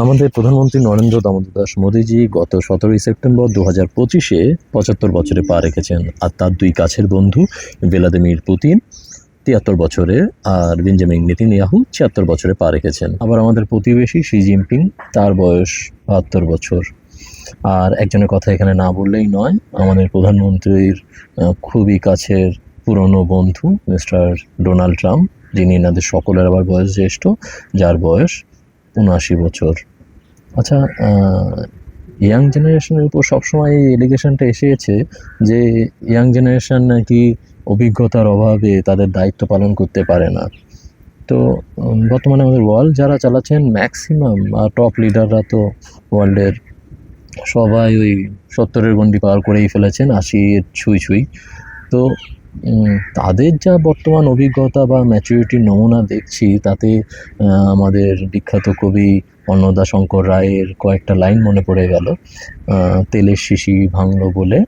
আমাদের প্রধানমন্ত্রী নরেন্দ্র দামোদর দাস মোদীজি গত 17ই সেপ্টেম্বর 2025-এ 75 বছরে পা রেখেছেন। আর তার দুই কাছের বন্ধু ভ্লাদিমির পুতিন 73 বছরে, আর বেঞ্জামিন নেতানিয়াহু 76 বছরে পা রেখেছেন। আবার আমাদের প্রতিবেশী শি জিনপিং, তার বয়স 72 বছর। আর একজনের কথা এখানে না বললেই নয়, আমাদের প্রধানমন্ত্রীর খুবই কাছের পুরনো বন্ধু মিস্টার ডোনাল্ড ট্রাম্প, যিনি এনাদের সকলের আবার বয়স জ্যেষ্ঠ, যার বয়স 79 বছর। আচ্ছা, ইয়াং জেনারেশনের উপর সবসময় এই এলিগেশনটা এসেছে যে ইয়াং জেনারেশন নাকি অভিজ্ঞতার অভাবে তাদের দায়িত্ব পালন করতে পারে না। তো বর্তমানে আমাদের ওয়ার্ল্ড যারা চালাচ্ছেন ম্যাক্সিমাম টপ লিডাররা তো ওয়ার্ল্ডের সবাই ওই 70-এর গণ্ডি পার করেই ফেলেছেন, 80-এর ছুঁই। তো তাদের যা বর্তমান অভিজ্ঞতা বা ম্যাচুরিটির নমুনা দেখছি, তাতে আমাদের বিখ্যাত কবি অন্নদাশঙ্কর রায়ের কয়েকটা লাইন মনে পড়ে গেল। তেলের শিশি ভাঙলো বলে